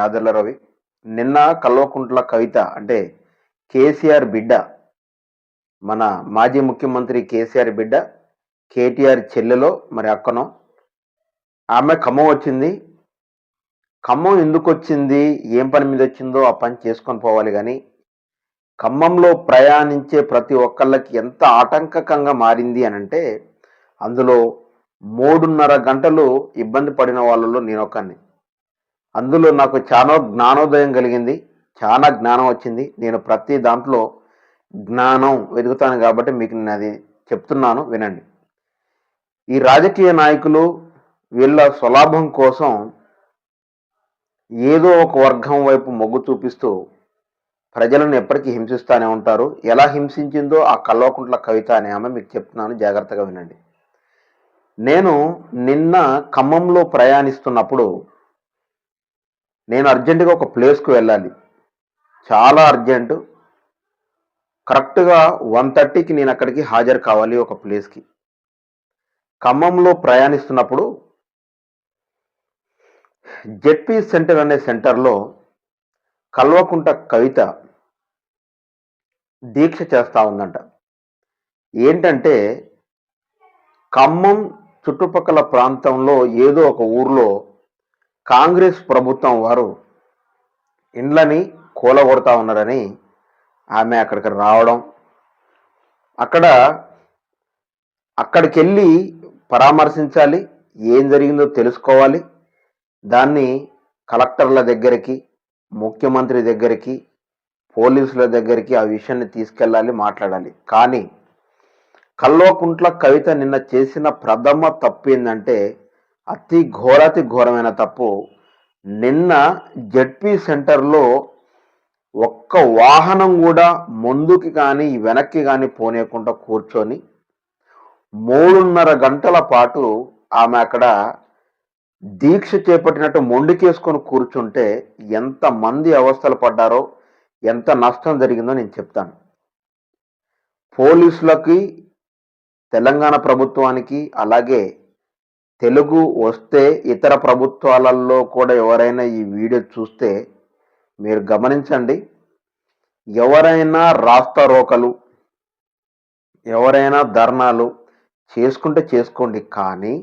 ఆదర్ల రవి. నిన్న కల్వకుంట్ల కవిత అంటే కేసీఆర్ బిడ్డ, మన మాజీ ముఖ్యమంత్రి కేసీఆర్ బిడ్డ, కేటీఆర్ చెల్లెలో మరి అక్కనో, ఆమె ఖమ్మం వచ్చింది. ఖమ్మం ఎందుకు వచ్చింది, ఏం పని మీద వచ్చిందో ఆ పని చేసుకొని పోవాలి కానీ ఖమ్మంలో ప్రయాణించే ప్రతి ఒక్కళ్ళకి ఎంత ఆటంకకంగా మారింది అని అంటే అందులో 3:30 గంటలు ఇబ్బంది పడిన వాళ్ళలో నేనొకడిని. అందులో నాకు చాలా జ్ఞానోదయం కలిగింది, చాలా జ్ఞానం వచ్చింది. నేను ప్రతి దాంట్లో జ్ఞానం వెతుకుతాను కాబట్టి మీకు నేను అది చెప్తున్నాను, వినండి. ఈ రాజకీయ నాయకులు వీళ్ళ స్వలాభం కోసం ఏదో ఒక వర్గం వైపు మొగ్గు చూపిస్తూ ప్రజలను ఎప్పటికీ హింసిస్తూనే ఉంటారు. ఎలా హింసించిందో ఆ కల్వకుంట్ల కవిత అనే ఆమె మీకు చెప్తున్నాను, జాగ్రత్తగా వినండి. నేను నిన్న ఖమ్మంలో ప్రయాణిస్తున్నప్పుడు నేను అర్జెంటుగా ఒక ప్లేస్కు వెళ్ళాలి, చాలా అర్జెంటు. కరెక్ట్గా 1:30కి నేను అక్కడికి హాజరు కావాలి ఒక ప్లేస్కి. ఖమ్మంలో ప్రయాణిస్తున్నప్పుడు జెడ్పీ సెంటర్ అనే సెంటర్లో కల్వకుంట్ల కవిత దీక్ష చేస్తూ ఉందంట. ఏంటంటే ఖమ్మం చుట్టుపక్కల ప్రాంతంలో ఏదో ఒక ఊర్లో కాంగ్రెస్ ప్రభుత్వం వారు ఇండ్లని కూలగొడతా ఉన్నారని ఆమె అక్కడికి రావడం, అక్కడికి వెళ్ళి పరామర్శించాలి, ఏం జరిగిందో తెలుసుకోవాలి, దాన్ని కలెక్టర్ల దగ్గరికి, ముఖ్యమంత్రి దగ్గరికి, పోలీసుల దగ్గరికి ఆ విషయాన్ని తీసుకెళ్ళాలి, మాట్లాడాలి. కానీ కల్వకుంట్ల కవిత నిన్న చేసిన ప్రథమ తప్పు ఏంటంటే అతి ఘోరమైన తప్పు. నిన్న జెడ్పీ సెంటర్లో ఒక్క వాహనం కూడా ముందుకి కానీ వెనక్కి కానీ పోనీయకుండా కూర్చొని 3:30 గంటల పాటు ఆమె అక్కడ దీక్ష చేపట్టినట్టు మొండికేసుకొని కూర్చుంటే ఎంతమంది అవస్థలు పడ్డారో, ఎంత నష్టం జరిగిందో నేను చెప్తాను. పోలీసులకి, తెలంగాణ ప్రభుత్వానికి, అలాగే తెలుగు వస్తే ఇతర ప్రభుత్వాలలో కూడా ఎవరైనా ఈ వీడియో చూస్తే మీరు గమనించండి. ఎవరైనా రాస్తారోకలు, ఎవరైనా ధర్నాలు చేసుకుంటే చేసుకోండి, కానీ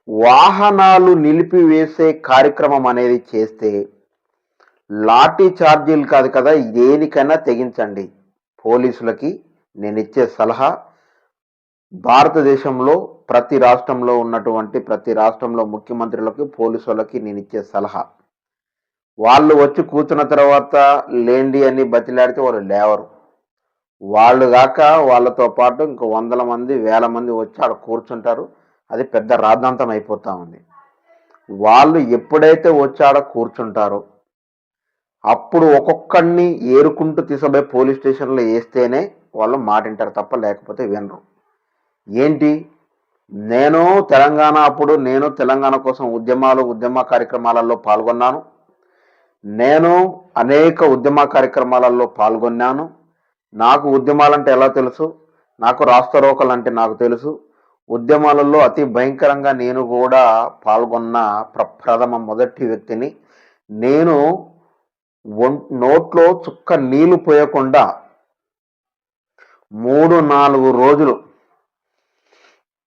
వాహనాలు నిలిపివేసే కార్యక్రమం అనేది చేస్తే లాఠీ ఛార్జీలు కాదు కదా, దేనికైనా తెగించండి. పోలీసులకి నేను ఇచ్చే సలహా, భారతదేశంలో ప్రతి రాష్ట్రంలో ఉన్నటువంటి ప్రతి రాష్ట్రంలో ముఖ్యమంత్రులకి, పోలీసు వాళ్ళకి నేను ఇచ్చే సలహా, వాళ్ళు వచ్చి కూర్చున్న తర్వాత లేండి అని బతిలాడితే వాళ్ళు లేవరు. వాళ్ళు కాక వాళ్ళతో పాటు ఇంకో 100 మంది 1000 మంది వచ్చి ఆడ కూర్చుంటారు. అది పెద్ద రాద్ధాంతం అయిపోతూ ఉంది. వాళ్ళు ఎప్పుడైతే వచ్చి ఆడ కూర్చుంటారో అప్పుడు ఒక్కొక్కడిని ఏరుకుంటూ తీసుకుపోయి పోలీస్ స్టేషన్లో వేస్తేనే వాళ్ళు మాటింటారు తప్ప లేకపోతే వినరు. ఏంటి, నేను తెలంగాణ కోసం ఉద్యమ కార్యక్రమాలలో పాల్గొన్నాను. నేను అనేక ఉద్యమ కార్యక్రమాలలో పాల్గొన్నాను. నాకు ఉద్యమాలంటే ఎలా తెలుసు, నాకు రాస్తారోకలు అంటే నాకు తెలుసు. ఉద్యమాలలో అతి భయంకరంగా నేను కూడా పాల్గొన్న మొదటి వ్యక్తిని. నేను నోట్లో చుక్క నీళ్లు పోయకుండా 3-4 రోజులు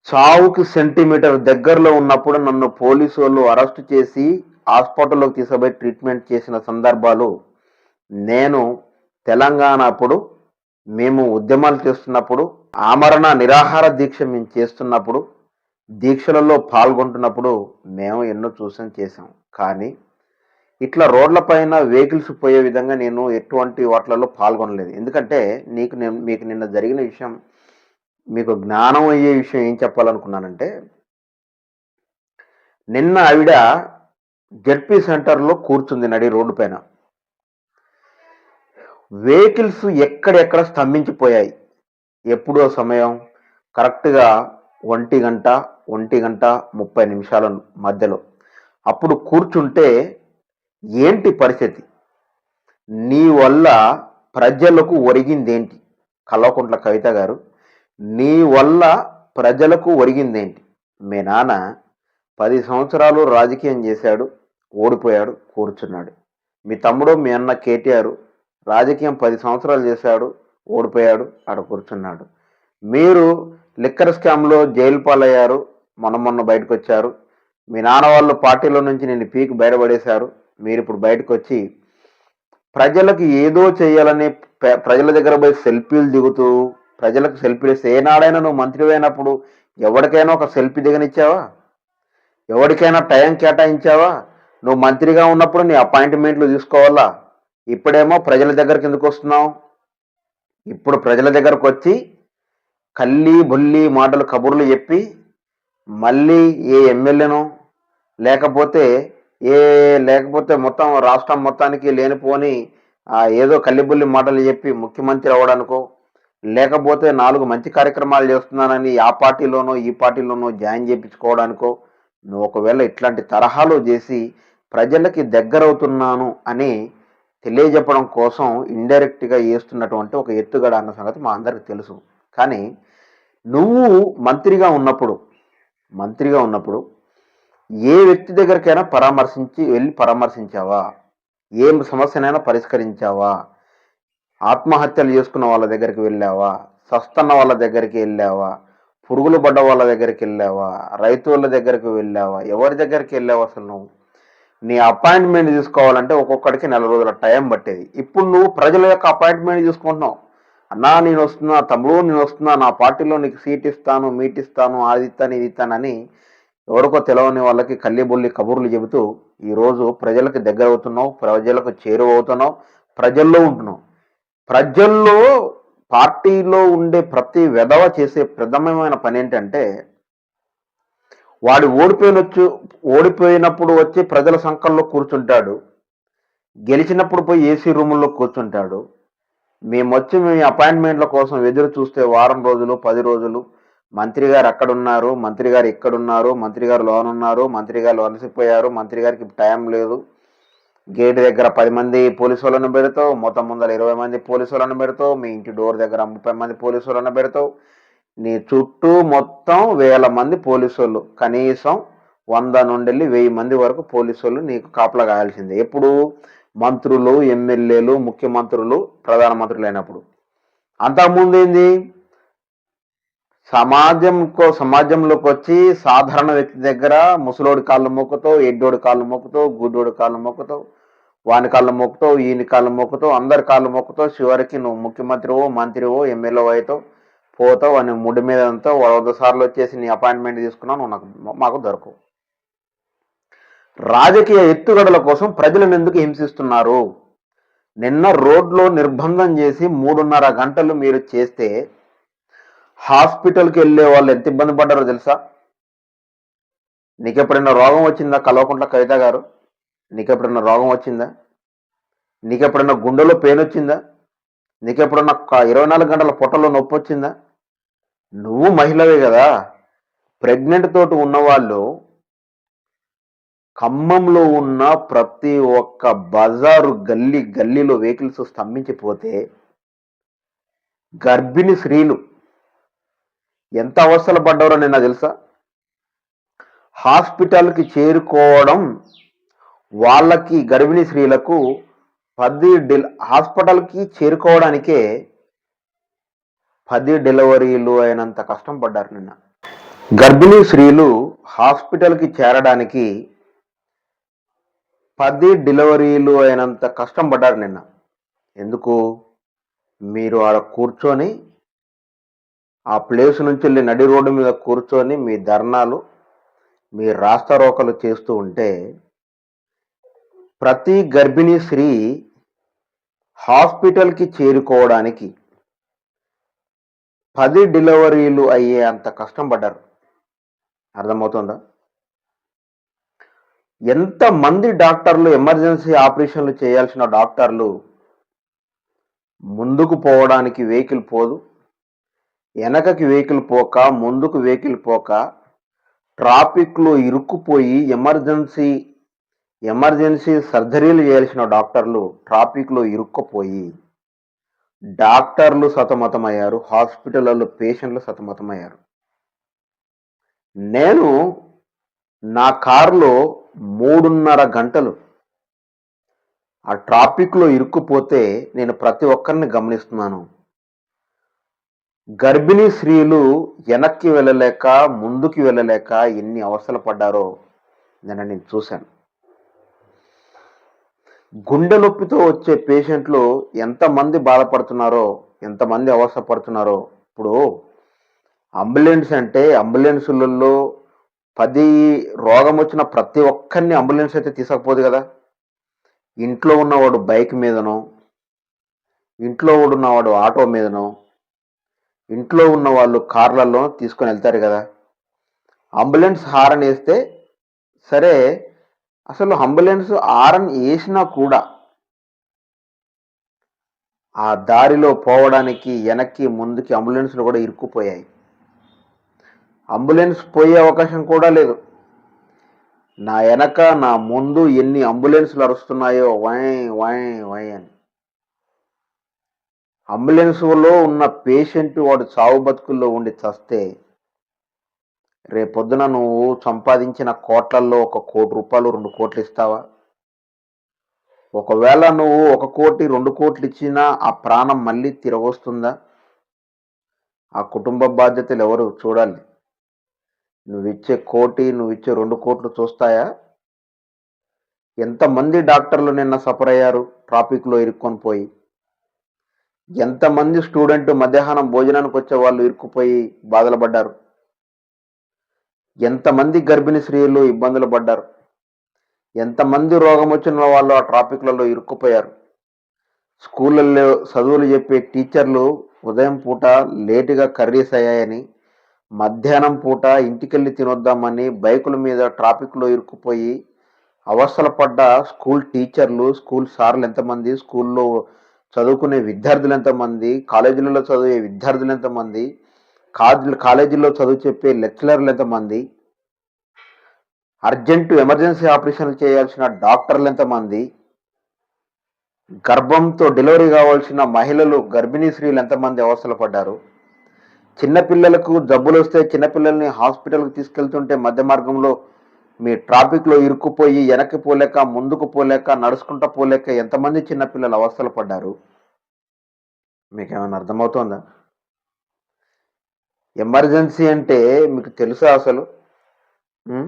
చావుకి సెంటీమీటర్ దగ్గరలో ఉన్నప్పుడు నన్ను పోలీసు వాళ్ళు అరెస్ట్ చేసి హాస్పిటల్లోకి తీసుకుపోయి ట్రీట్మెంట్ చేసిన సందర్భాలు, నేను తెలంగాణ అప్పుడు మేము ఉద్యమాలు చేస్తున్నప్పుడు, ఆమరణ నిరాహార దీక్ష మేము చేస్తున్నప్పుడు, దీక్షలలో పాల్గొంటున్నప్పుడు మేము ఎన్నో చేసాం. కానీ ఇట్లా రోడ్లపైన వెహికల్స్ పోయే విధంగా నేను ఎటువంటి వాటిలలో పాల్గొనలేదు. ఎందుకంటే మీకు నిన్న జరిగిన విషయం, మీకు జ్ఞానం అయ్యే విషయం ఏం చెప్పాలనుకున్నానంటే, నిన్న ఆవిడ జెడ్పీ సెంటర్లో కూర్చుంది నడి రోడ్డు పైన. వెహికల్స్ ఎక్కడెక్కడ స్తంభించిపోయాయి. ఎప్పుడో సమయం కరెక్ట్గా 1:30 మధ్యలో. అప్పుడు కూర్చుంటే ఏంటి పరిస్థితి, నీ వల్ల ప్రజలకు ఒరిగిందేంటి? కల్వకుంట్ల కవిత గారు, నీ వల్ల ప్రజలకు ఒరిగిందేంటి? మీ నాన్న 10 సంవత్సరాలు రాజకీయం చేశాడు, ఓడిపోయాడు, కూర్చున్నాడు. మీ తమ్ముడు మీ అన్న కేటీఆర్ రాజకీయం 10 సంవత్సరాలు చేశాడు, ఓడిపోయాడు, ఆడ కూర్చున్నాడు. మీరు లిక్కర్ స్కామ్లో జైలు పాలయ్యారు, మొన్న బయటకు వచ్చారు. మీ నాన్న వాళ్ళు పార్టీలో నుంచి నిన్ను పీకి బయటపడేశారు. మీరు ఇప్పుడు బయటకు వచ్చి ప్రజలకు ఏదో చేయాలని ప్రజల దగ్గర పోయి సెల్ఫీలు దిగుతూ ప్రజలకు సెల్ఫీలు ఇస్తే ఏనాడైనా నువ్వు మంత్రి అయినప్పుడు ఎవరికైనా ఒక సెల్ఫీ దిగనిచ్చావా? ఎవరికైనా టైం కేటాయించావా? నువ్వు మంత్రిగా ఉన్నప్పుడు నీ అపాయింట్మెంట్లు తీసుకోవాలా? ఇప్పుడేమో ప్రజల దగ్గరికి ఎందుకు వస్తున్నావు? ఇప్పుడు ప్రజల దగ్గరకు వచ్చి కల్లి బొల్లి మాటలు కబుర్లు చెప్పి మళ్ళీ ఏ ఎమ్మెల్యేను లేకపోతే లేకపోతే మొత్తం రాష్ట్రం మొత్తానికి లేనిపోని ఏదో కల్లిబుల్లి మాటలు చెప్పి ముఖ్యమంత్రి అవ్వడానికో లేకపోతే 4 మంచి కార్యక్రమాలు చేస్తున్నానని ఆ పార్టీలోనో ఈ పార్టీలోనో జాయిన్ చేయించుకోవడానికో నువ్వు ఒకవేళ ఇట్లాంటి తరహాలు చేసి ప్రజలకి దగ్గరవుతున్నాను అని తెలియజెప్పడం కోసం ఇండైరెక్ట్గా చేస్తున్నటువంటి ఒక ఎత్తుగడ అన్న సంగతి మా అందరికి తెలుసు. కానీ నువ్వు మంత్రిగా ఉన్నప్పుడు ఏ వ్యక్తి దగ్గరికైనా వెళ్ళి పరామర్శించావా? ఏం సమస్యనైనా పరిష్కరించావా? ఆత్మహత్యలు చేసుకున్న వాళ్ళ దగ్గరికి వెళ్ళావా? సస్తన్న వాళ్ళ దగ్గరికి వెళ్ళావా? పురుగులు పడ్డ వాళ్ళ దగ్గరికి వెళ్ళావా? రైతుల దగ్గరికి వెళ్ళావా? ఎవరి దగ్గరికి వెళ్ళావా? అసలు నువ్వు నీ అపాయింట్మెంట్ తీసుకోవాలంటే ఒక్కొక్కడికి 4 రోజుల టైం పట్టేది. ఇప్పుడు నువ్వు ప్రజల యొక్క అపాయింట్మెంట్ తీసుకుంటున్నావు. అన్నా నేను వస్తున్నా, తమ్ముడు నేను వస్తున్నా, నా పార్టీలో నీకు సీట్ ఇస్తాను, మీట్ ఇస్తాను, అది ఇస్తాను, ఇది ఇస్తానని ఎవరికో తెలవని వాళ్ళకి కల్లిబొల్లి కబుర్లు చెబుతూ ఈరోజు ప్రజలకు దగ్గర అవుతున్నావు, ప్రజలకు చేరువవుతున్నావు, ప్రజల్లో ఉంటున్నావు. ప్రజల్లో పార్టీలో ఉండే ప్రతి వెధవ చేసే ప్రథమమైన పని ఏంటంటే వాడు ఓడిపోయినప్పుడు వచ్చి ప్రజల సంఘంలో కూర్చుంటాడు, గెలిచినప్పుడు పోయి ఏసీ రూముల్లో కూర్చుంటాడు. మేము మీ అపాయింట్మెంట్ల కోసం ఎదురు చూస్తే వారం రోజులు 10 రోజులు మంత్రి గారు అక్కడున్నారు, మంత్రి గారు ఇక్కడున్నారు, మంత్రి గారు లోనున్నారు, మంత్రి గారు అలసిపోయారు, మంత్రి గారికి టైం లేదు, గేట్ దగ్గర 10 మంది పోలీసు వాళ్ళను పెడతావు, మొత్తం ముందర 20 మంది పోలీసు వాళ్ళను పెడతావు, మీ ఇంటి డోర్ దగ్గర 30 మంది పోలీసు వాళ్ళను పెడతావు, నీ చుట్టూ మొత్తం 1000 మంది పోలీసు వాళ్ళు, కనీసం 100 నుండి 1000 మంది వరకు పోలీసు వాళ్ళు నీకు కాపలా కాయాల్సిందే. ఎప్పుడు? మంత్రులు, ఎమ్మెల్యేలు, ముఖ్యమంత్రులు, ప్రధానమంత్రులు అయినప్పుడు. అంతకుముందు ఏంది? సమాజంలోకి వచ్చి సాధారణ వ్యక్తి దగ్గర ముసలోడి కాళ్ళు మొక్కుతావు, ఎడ్డోడి కాళ్ళు మొక్కుతావు, గుడ్డోడి కాళ్ళు మొక్కుతావు, వాని కాళ్ళు మొక్కుతావు, ఈయన కాళ్ళు మొక్కుతావు, అందరి కాళ్ళు మొక్కుతావు. చివరికి నువ్వు ముఖ్యమంత్రివో, మంత్రివో, ఎమ్మెల్యే అవుతావు, పోతావు అని ముడి మీద అంతా 100 సార్లు వచ్చేసి నీ అపాయింట్మెంట్ తీసుకున్నావు, నువ్వు మాకు దొరకవు. రాజకీయ ఎత్తుగడల కోసం ప్రజలను ఎందుకు హింసిస్తున్నారు? నిన్న రోడ్లో నిర్బంధం చేసి 3.5 గంటలు మీరు చేస్తే హాస్పిటల్కి వెళ్ళే వాళ్ళు ఎంత ఇబ్బంది పడ్డారో తెలుసా? నీకెప్పుడైనా రోగం వచ్చిందా? కల్వకుంట్ల కవిత గారు, నీకెప్పుడైనా రోగం వచ్చిందా? నీకెప్పుడైనా గుండెలో పెయిన్ వచ్చిందా? నీకెప్పుడన్నా 24 గంటల పొట్టలో నొప్పి వచ్చిందా? నువ్వు మహిళవే కదా. ప్రెగ్నెంట్ తోటి ఉన్నవాళ్ళు ఖమ్మంలో ఉన్న ప్రతి ఒక్క బజారు గల్లీలో వెహికల్స్ స్తంభించిపోతే గర్భిణీ స్త్రీలు ఎంత అవస్థలు పడ్డారో నిన్న తెలుసా? హాస్పిటల్కి చేరుకోవడం వాళ్ళకి, గర్భిణీ స్త్రీలకు హాస్పిటల్కి చేరుకోవడానికే 10 డెలివరీలు అయినంత కష్టం పడ్డారు నిన్న. గర్భిణీ స్త్రీలు హాస్పిటల్కి చేరడానికి 10 డెలివరీలు అయినంత కష్టం పడ్డారు నిన్న. ఎందుకు? మీరు ఆడ కూర్చొని ఆ ప్లేస్ నుంచి వెళ్ళి నడి రోడ్డు మీద కూర్చొని మీ ధర్నాలు, మీ రాస్తారోకలు చేస్తూ ఉంటే ప్రతి గర్భిణీ స్త్రీ హాస్పిటల్కి చేరుకోవడానికి 10 డెలివరీలు అయ్యే అంత కష్టం పడ్డారు. అర్థమవుతుందా? ఎంతమంది డాక్టర్లు, ఎమర్జెన్సీ ఆపరేషన్లు చేయాల్సిన డాక్టర్లు ముందుకు పోవడానికి వెహికల్ పోదు, వెనకకి వెహికల్ పోక, ముందుకు వెహికల్ పోక, ట్రాఫిక్లో ఇరుక్కుపోయి ఎమర్జెన్సీ సర్జరీలు చేయాల్సిన డాక్టర్లు ట్రాఫిక్లో ఇరుక్కుపోయి డాక్టర్లు సతమతమయ్యారు, హాస్పిటల్లో పేషెంట్లు సతమతమయ్యారు. నేను నా కారులో 3.5 గంటలు ఆ ట్రాఫిక్‌లో ఇరుక్కుపోతే నేను ప్రతి ఒక్కరిని గమనిస్తున్నాను. గర్భిణీ స్త్రీలు వెనక్కి వెళ్ళలేక, ముందుకి వెళ్ళలేక ఎన్ని అవస్థలు పడ్డారో నేను చూశాను. గుండె నొప్పితో వచ్చే పేషెంట్లు ఎంతమంది బాధపడుతున్నారో, ఎంతమంది అవస్థ పడుతున్నారో. ఇప్పుడు అంబులెన్స్ అంటే అంబులెన్సులలో 10 రోగమొచ్చిన ప్రతి ఒక్కరిని అంబులెన్స్ అయితే తీసుకపోదు గదా! ఇంట్లో ఉన్నవాడు బైక్ మీదనో, ఇంట్లో ఉన్నవాడు ఆటో మీదనో, ఇంట్లో ఉన్నవాళ్ళు కార్‌లలో తీసుకొనెళ్తారు గదా! అంబులెన్స్ హారన్ ఏస్తే సరే, అసలు అంబులెన్స్ హారన్ ఏసినా కూడా ఆ దారిలో పోవడానికి ఎనక్కి, ముందుకి అంబులెన్స్‌లు గూడా ఇరుక్కుపోయాయి. అంబులెన్స్ పోయే అవకాశం కూడా లేదు. నా ఎనక, నా ముందు ఎన్ని అంబులెన్స్‌లు అరుస్తున్నాయో వయ్ వయ్ వయ్ అని. అంబులెన్స్‌లో ఉన్న పేషెంట్ వాడు చావు బతుకుల్లో ఉండి చస్తే, రేపొద్దున నువ్వు సంపాదించిన కోట్లల్లో ఒక రూ. 1,00,00,000, 2,00,00,000 ఇస్తావా? ఒకవేళ నువ్వు 1,00,00,000, 2,00,00,000 ఇచ్చినా ఆ ప్రాణం మళ్ళీ తిరిగొస్తుందా? ఆ కుటుంబ బాధ్యతలు ఎవరు చూడాలి? నువ్విచ్చే 1,00,00,000, నువ్విచ్చే 2,00,00,000 చూస్తాయా? ఎంతమంది డాక్టర్లు నిన్న సఫర్ అయ్యారు ట్రాఫిక్‌లో ఇరుక్కొని పోయి? ఎంతమంది స్టూడెంట్ మధ్యాహ్నం భోజనానికొచ్చే వాళ్ళు ఇరుక్కుపోయి బాధలు పడ్డారు? ఎంతమంది గర్భిణీ స్త్రీలు ఇబ్బందులు పడ్డారు? ఎంతమంది రోగమొచ్చిన వాళ్ళు ఆ ట్రాఫిక్‌లలో ఇరుక్కుపోయారు? స్కూళ్ళల్లో చదువులు చెప్పే టీచర్లు ఉదయం పూట లేటుగా కర్రీస్ అయ్యాయని, మధ్యాహ్నం పూట ఇంటికెళ్ళి తినొద్దామని బైకుల మీద ట్రాఫిక్‌లో ఇరుక్కుపోయి అవస్థలు పడ్డ స్కూల్ టీచర్లు, స్కూల్ సార్లు ఎంతమంది? స్కూల్లో చదువుకునే విద్యార్థులు ఎంతమంది? కాలేజీలలో చదివే విద్యార్థులు ఎంతమంది? కాలేజీల్లో చదువు చెప్పే లెక్చరర్లు ఎంతమంది? ఎమర్జెన్సీ ఆపరేషన్లు చేయాల్సిన డాక్టర్లు ఎంతమంది? గర్భంతో డెలివరీ కావాల్సిన మహిళలు, గర్భిణీ స్త్రీలు ఎంతమంది అవస్థలు పడ్డారు? చిన్నపిల్లలకు జబ్బులొస్తే చిన్నపిల్లల్ని హాస్పిటల్‌కి తీసుకెళ్తుంటే మధ్య మార్గంలో మీ ట్రాఫిక్‌లో ఇరుక్కుపోయి వెనక్కి పోలేక, ముందుకు పోలేక, నడుచుకుంటా పోలేక ఎంతమంది చిన్నపిల్లలు అవస్థలు పడ్డారు? మీకేమైనా అర్థమవుతోందా? ఎమర్జెన్సీ అంటే మీకు తెలుసా అసలు? హ్మ్.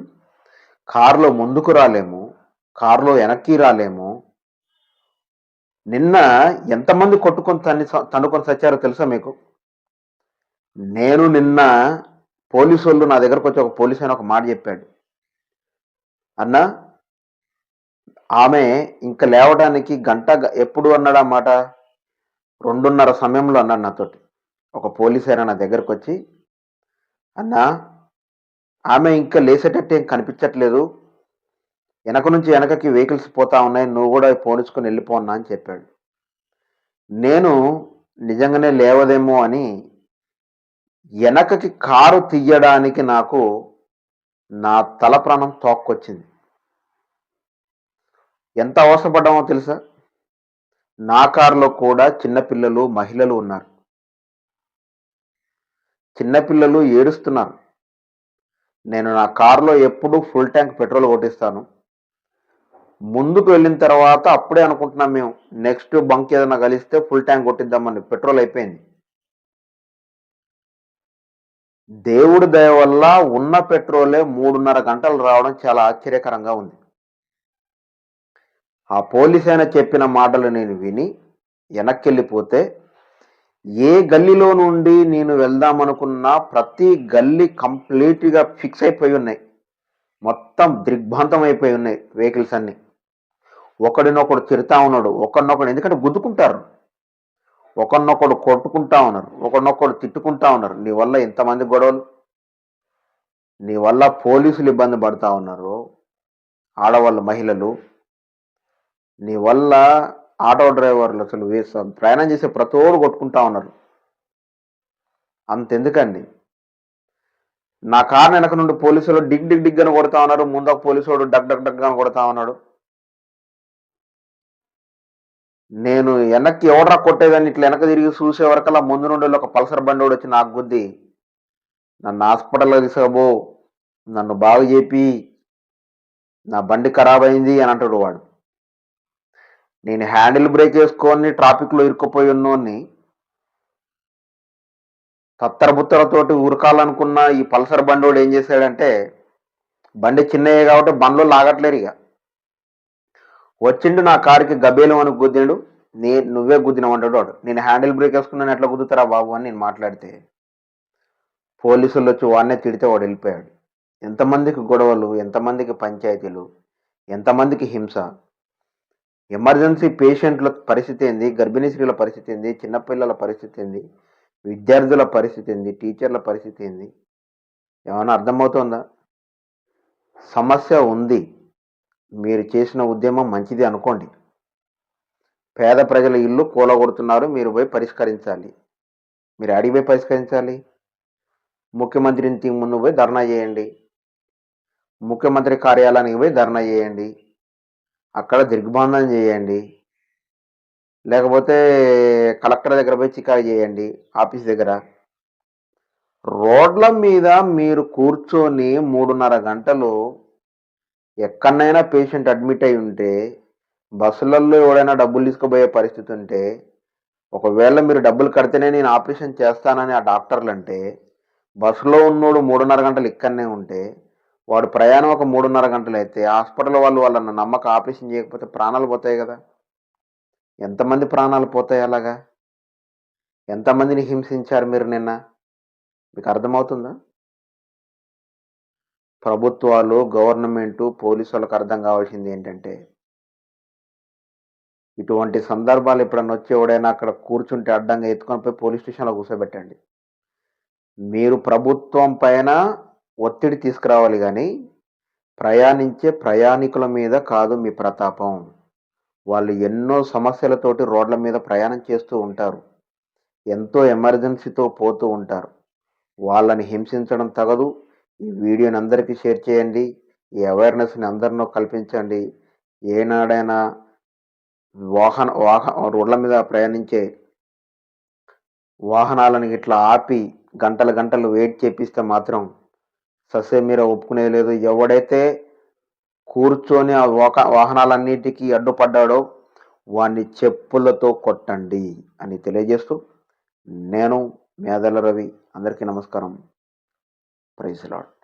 కారులో ముందుకు రాలేము. కారులో వెనక్కి రాలేము. నిన్న ఎంతమంది కొట్టుకొని తన్నుకొని సచ్చారో తెలుసా మీకు? నేను నిన్న పోలీసోళ్ళు నా దగ్గరకొచ్చి ఒక పోలీసాయన ఒక మాట చెప్పాడు. "అన్నా, ఆమె ఇంక లేవడానికి ఎప్పుడు అన్నాడా మాట? 2:30 సమయంలో అన్నాడు నాతోటి. ఒక పోలీసాయన నా దగ్గరకొచ్చి, "అన్నా, ఆమె ఇంకా లేసేటట్టు ఏం కనిపించట్లేదు. వెనకకి వెహికల్స్ పోతా ఉన్నాయి. నువ్వు గూడా పోనిచ్చుకొని ఎళ్ళిపో అన్నా" అని చెప్పాడు. నేను నిజంగానే లేవదేమో అని వెనకకి కారు తీయడానికి నాకు నా తల ప్రాణం తోక్కొచ్చింది. ఎంత అవస్థపడ్డామో తెలుసా? నా కారులో కూడా చిన్న పిల్లలు, మహిళలు ఉన్నారు. చిన్న పిల్లలు ఏడుస్తున్నారు. నేను నా కారులో ఎప్పుడూ ఫుల్ ట్యాంక్ పెట్రోల్ కొట్టిస్తాను. ముందుకు వెళ్ళిన తర్వాత అప్పుడే అనుకుంటున్నాం మేము. నెక్స్ట్ బంక్ ఏదైనా కలిస్తే ఫుల్ ట్యాంక్ కొట్టిద్దామని. పెట్రోల్ అయిపోయింది. దేవుడి దయ వల్ల ఉన్న పెట్రోలే 3:30 గంటలు రావడం చాలా ఆశ్చర్యకరంగా ఉంది. ఆ పోలీసాయన చెప్పిన మాటలు నేను విని వెనక్కెళ్ళిపోతే, ఏ గల్లీలో నుండి నేను వెళ్దామనుకున్నా ప్రతి గల్లీ కంప్లీట్‌గా ఫిక్స్ అయిపోయి ఉన్నాయి. మొత్తం దిగ్భ్రాంతం అయిపోయి ఉన్నాయి వెహికల్స్ అన్నీ. ఒకడినొకడు తిడతా ఉన్నాడు. ఒకడినొకడు ఎందుకంటే గుద్దుకుంటారు. ఒకడినొకడు కొట్టుకుంటా ఉన్నారు. ఒకడినొకడు తిట్టుకుంటా ఉన్నారు. నీ వల్ల ఇంతమంది గొడవలు. నీ వల్ల పోలీసులు ఇబ్బంది పడతా ఉన్నారు. ఆడవాళ్ళు, మహిళలు. నీ వల్ల ఆటో డ్రైవర్లు అసలు ప్రయాణం చేసే ప్రతోడు కొట్టుకుంటా ఉన్నారు. అంతెందుకండి. నా కారు వెనక నుండి పోలీసులు డిగ్ డిగ్ డిగ్ అని కొడతా ఉన్నారు. ముందు ఒక పోలీసోడు డగ్ డగ్ డగ్ అని కొడతా ఉన్నాడు. నేను వెనక్కి ఎవడ్రా కొట్టేదని ఇట్లా వెనక తిరిగి చూసే వరకల్లా ముందు నుండి ఒక పల్సర్ బండోడు వచ్చి నాకు గుద్ది, నన్ను హాస్పిటల్‌లో తీసుకుపో, నన్ను బాగు చేపి, నా బండి ఖరాబ్ అయింది అని అంటాడు వాడు. నేను హ్యాండిల్ బ్రేక్ వేసుకొని ట్రాఫిక్లో ఇరుక్కుపోయి ఉన్నోన్ని తత్తరబుత్తరతోటి ఉరకాలనుకున్న ఈ పల్సర్ బండోడు ఏం చేశాడంటే, బండి చిన్నయే కాబట్టి బండ్లో లాగట్లేరు ఇక. వచ్చిండు నా కారుకి గబేలు అని గుద్దిండు. నువ్వే గుద్దినవంటాడు వాడు. నేను హ్యాండిల్ బ్రేక్ వేసుకున్నాను, ఎట్లా గుద్దుతారా బాబు అని నేను మాట్లాడితే పోలీసులు వచ్చి వాడినే తిడితే వాడు వెళ్ళిపోయాడు. ఎంతమందికి గొడవలు, ఎంతమందికి పంచాయతీలు, ఎంతమందికి హింస. ఎమర్జెన్సీ పేషెంట్ల పరిస్థితి ఏంది, గర్భిణీ స్త్రీల పరిస్థితి ఏంది, చిన్నపిల్లల పరిస్థితి ఏంది, విద్యార్థుల పరిస్థితి ఏంది, టీచర్ల పరిస్థితి ఏంది, ఏమైనా అర్థమవుతుందా? సమస్య ఉంది, మీరు చేసిన ఉద్యమం మంచిది అనుకోండి. పేద ప్రజల ఇల్లు కూలగొడుతున్నారు, మీరు పోయి పరిష్కరించాలి. మీరు అడిగి పోయి పరిష్కరించాలి. ముఖ్యమంత్రి ఇంటికి ముందు పోయి ధర్నా చేయండి, ముఖ్యమంత్రి కార్యాలయానికి పోయి ధర్నా చేయండి, అక్కడ దిగ్బంధనం చేయండి, లేకపోతే కలెక్టర్ దగ్గర పోయి చికాకు చేయండి ఆఫీస్ దగ్గర. రోడ్ల మీద మీరు కూర్చొని 3.5 గంటలు ఎక్కడైనా పేషెంట్ అడ్మిట్ అయి ఉంటే, బస్సులలో ఎవడైనా డబ్బులు తీసుకుపోయే పరిస్థితి ఉంటే, ఒకవేళ మీరు డబ్బులు కడితేనే నేను ఆపరేషన్ చేస్తానని ఆ డాక్టర్లు అంటే, బస్సులో ఉన్నోడు 3.5 గంటలు ఇక్కడనే ఉంటే, వాడు ప్రయాణం ఒక 3.5 గంటలు అయితే హాస్పిటల్ వాళ్ళని నమ్మక ఆపరేషన్ చేయకపోతే ప్రాణాలు పోతాయి కదా. ఎంతమంది ప్రాణాలు పోతాయి అలాగా? ఎంతమందిని హింసించారు మీరు నిన్న? మీకు అర్థమవుతుందా? ప్రభుత్వాలు, గవర్నమెంటు, పోలీసు వాళ్ళకి అర్థం కావాల్సింది ఏంటంటే, ఇటువంటి సందర్భాలు ఎప్పుడన్నా వచ్చి ఎవడైనా అక్కడ కూర్చుంటే అడ్డంగా ఎత్తుకొని పోయి పోలీస్ స్టేషన్లో కూర్చోబెట్టండి. మీరు ప్రభుత్వం పైన ఒత్తిడి తీసుకురావాలి కానీ ప్రయాణించే ప్రయాణికుల మీద కాదు మీ ప్రతాపం. వాళ్ళు ఎన్నో సమస్యలతోటి రోడ్ల మీద ప్రయాణం చేస్తూ ఉంటారు, ఎంతో ఎమర్జెన్సీతో పోతూ ఉంటారు. వాళ్ళని హింసించడం తగదు. ఈ వీడియోని అందరికీ షేర్ చేయండి, ఈ అవేర్నెస్ని అందరినో కల్పించండి. ఏనాడైనా రోడ్ల మీద ప్రయాణించే వాహనాలను ఇట్లా ఆపి గంటలు గంటలు వెయిట్ చేపిస్తే మాత్రం ససేమిరా ఒప్పుకునేది లేదు. ఎవడైతే కూర్చొని ఆ వాహనాలన్నిటికీ అడ్డుపడ్డాడో వాడిని చెప్పులతో కొట్టండి అని తెలియజేస్తూ, నేను మేదల రవి. అందరికీ నమస్కారం. Praise lord.